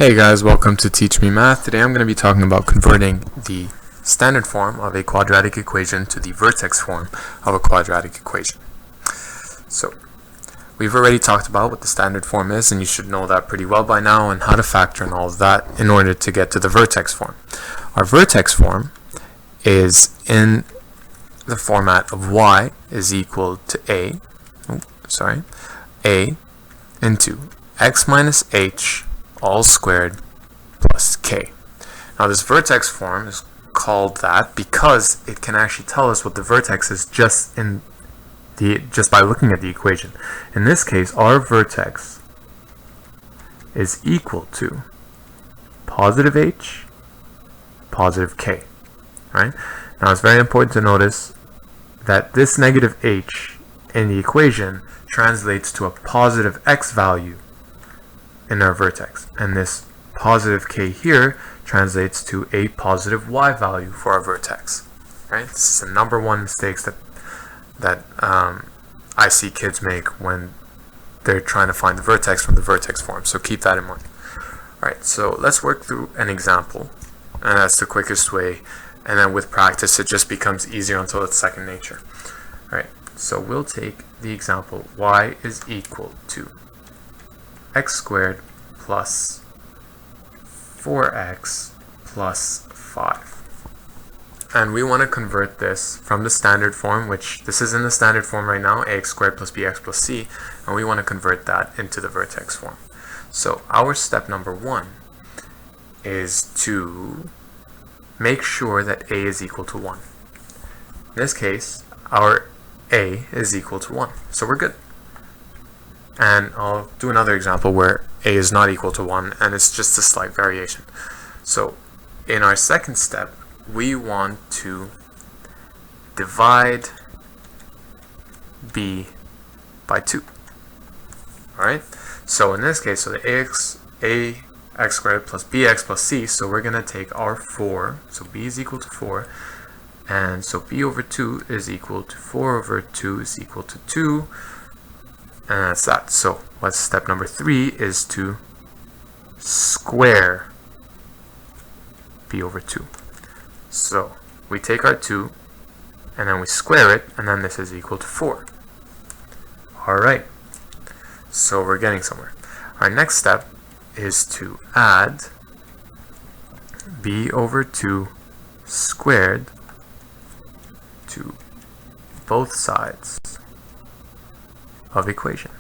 Hey guys, welcome to Teach Me Math. Today I'm going to be talking about converting the standard form of a quadratic equation to the vertex form of a quadratic equation. So, we've already talked about what the standard form is, and you should know that pretty well by now, and how to factor and all of that in order to get to the vertex form. Our vertex form is in the format of y is equal to a into x minus h all squared plus k. Now this vertex form is called that because it can actually tell us what the vertex is just by looking at the equation. In this case, our vertex is equal to positive h, positive k. Right? Now it's very important to notice that this negative h in the equation translates to a positive x value in our vertex, and this positive k here translates to a positive y value for our vertex. Right? This is the number one mistakes that I see kids make when they're trying to find the vertex from the vertex form. So keep that in mind. Alright, so let's work through an example, and that's the quickest way, and then with practice it just becomes easier until it's second nature. Alright, so we'll take the example y is equal to x squared plus 4x plus 5. And we want to convert this from the standard form, which this is in the standard form right now, ax squared plus bx plus c, and we want to convert that into the vertex form. So our step number one is to make sure that a is equal to 1. In this case, our a is equal to 1, so we're good. And I'll do another example where a is not equal to 1, and it's just a slight variation. So in our second step, we want to divide b by 2. Alright? So in this case, so the ax squared plus bx plus c, so we're going to take our 4, so b is equal to 4, and so b over 2 is equal to 4 over 2 is equal to 2, and that's that. So what's step number 3 is to square b over 2. So we take our 2 and then we square it, and then this is equal to 4. Alright, so we're getting somewhere. Our next step is to add b over 2 squared to both sides of equation.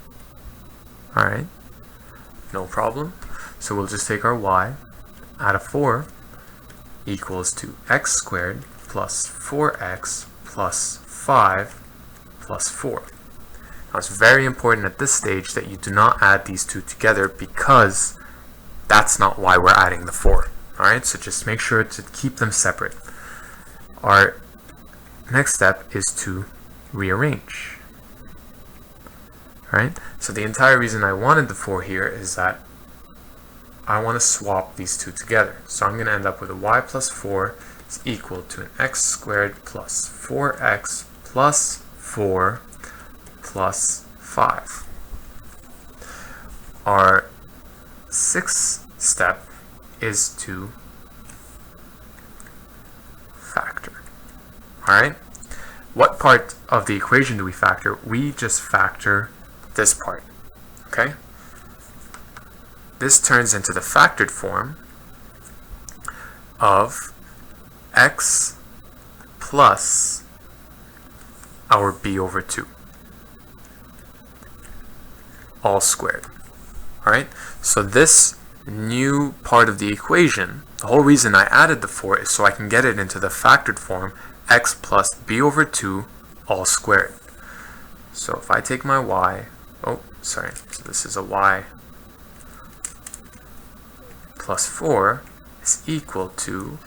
Alright, no problem. So we'll just take our y, add a 4 equals to x squared plus 4x plus 5 plus 4. Now it's very important at this stage that you do not add these two together, because that's not why we're adding the 4. Alright, so just make sure to keep them separate. Our next step is to rearrange. Right? So the entire reason I wanted the 4 here is that I want to swap these two together. So I'm going to end up with a y plus 4 is equal to an x squared plus 4x plus 4 plus 5. Our sixth step is to factor. Alright? What part of the equation do we factor? We just factor this part. Okay? This turns into the factored form of x plus our b over 2 all squared. Alright? So this new part of the equation, the whole reason I added the 4 is so I can get it into the factored form x plus b over 2 all squared. So if I take my y, so this is a y plus 4 is equal to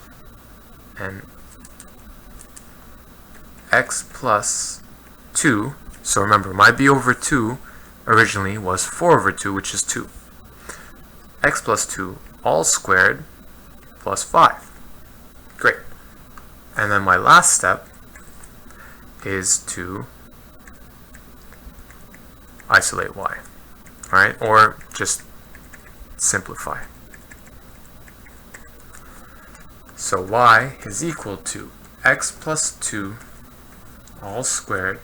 an x plus 2. So remember, my b over 2 originally was 4 over 2, which is 2. X plus 2 all squared plus 5. Great. And then my last step is to isolate y. Alright, or just simplify. So y is equal to x plus 2 all squared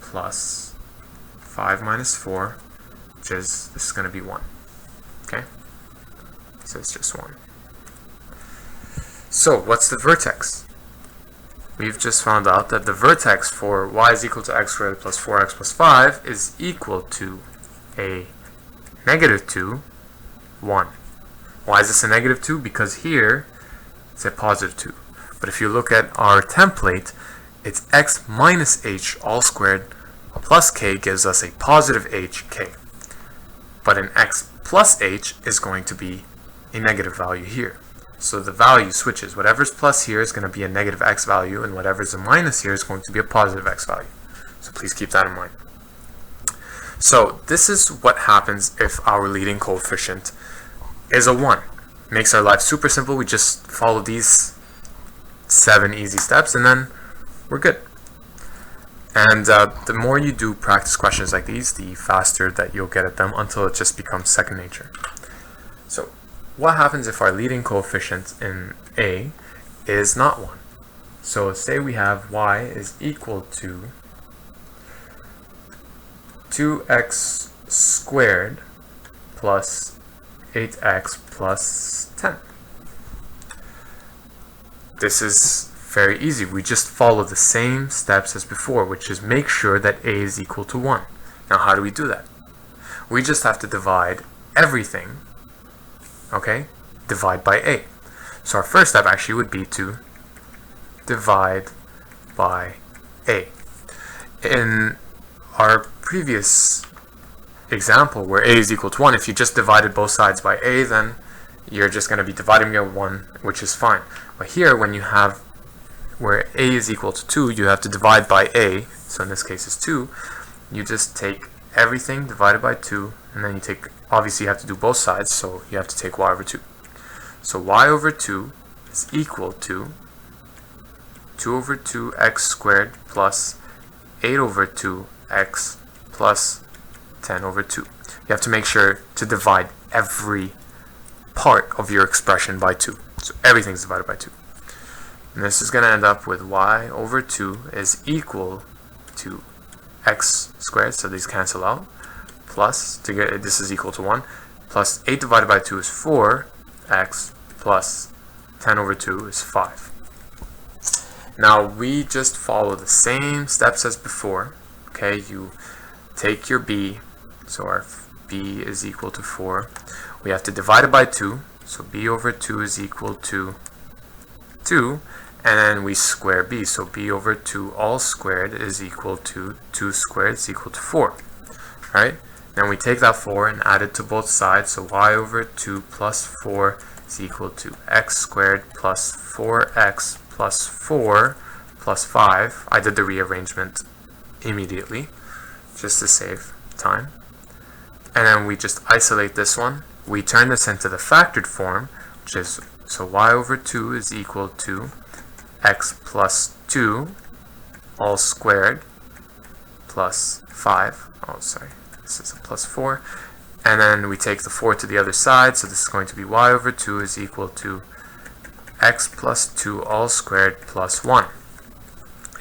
plus 5 minus 4, which is, this is going to be 1. Okay? So it's just 1. So what's the vertex? We've just found out that the vertex for y is equal to x squared plus 4x plus 5 is equal to a negative 2, 1. Why is this a negative 2? Because here it's a positive 2. But if you look at our template, it's x minus h all squared plus k gives us a positive hk. But an x plus h is going to be a negative value here. So the value switches. Whatever's plus here is going to be a negative x value, and whatever's a minus here is going to be a positive x value. So please keep that in mind. So this is what happens if our leading coefficient is a 1. Makes our life super simple. We just follow these 7 easy steps and then we're good. And the more you do practice questions like these, the faster that you'll get at them until it just becomes second nature. So what happens if our leading coefficient in A is not 1? So say we have y is equal to 2x squared plus 8x plus 10. This is very easy. We just follow the same steps as before, which is make sure that a is equal to 1. Now how do we do that? We just have to divide everything, okay? Divide by a. So our first step actually would be to divide by a. In our previous example where a is equal to 1, if you just divided both sides by a, then you're just going to be dividing by 1, which is fine. But here, when you have where a is equal to 2, you have to divide by a, so in this case is 2, you just take everything divided by 2, and then you take, obviously you have to do both sides, so you have to take y over 2. So y over 2 is equal to 2 over 2x squared plus 8 over 2x plus 10 over 2. You have to make sure to divide every part of your expression by 2. So everything's divided by 2. And this is going to end up with y over 2 is equal to x squared, so these cancel out, plus, to get this is equal to 1, plus 8 divided by 2 is 4x, plus 10 over 2 is 5. Now we just follow the same steps as before. Okay, you take your b, so our b is equal to 4. We have to divide it by 2, so b over 2 is equal to 2, and then we square b, so b over 2 all squared is equal to 2 squared is equal to 4. Right? Then we take that 4 and add it to both sides, so y over 2 plus 4 is equal to x squared plus 4x plus 4 plus 5. I did the rearrangement immediately, just to save time. And then we just isolate this one. We turn this into the factored form, which is, so y over 2 is equal to x plus 2 all squared plus 5. Oh, sorry, this is a plus 4. And then we take the 4 to the other side, so this is going to be y over 2 is equal to x plus 2 all squared plus 1.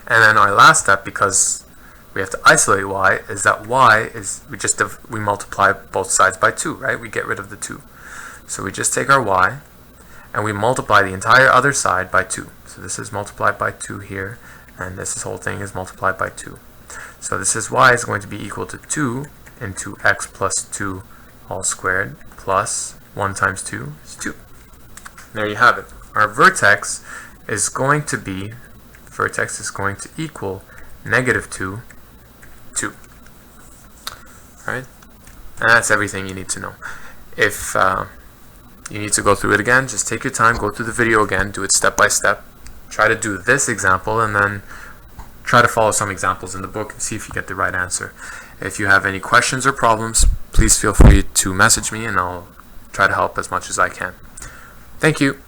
And then our last step, because we have to isolate y, is that y is, we multiply both sides by 2, right? We get rid of the 2. So we just take our y, and we multiply the entire other side by 2. So this is multiplied by 2 here, and this whole thing is multiplied by 2. So this is y is going to be equal to 2 into x plus 2 all squared plus 1 times 2 is 2. There you have it. Our vertex is going to equal negative 2, 2. Alright? And that's everything you need to know. If you need to go through it again, just take your time, go through the video again, do it step by step. Try to do this example and then try to follow some examples in the book and see if you get the right answer. If you have any questions or problems, please feel free to message me and I'll try to help as much as I can. Thank you.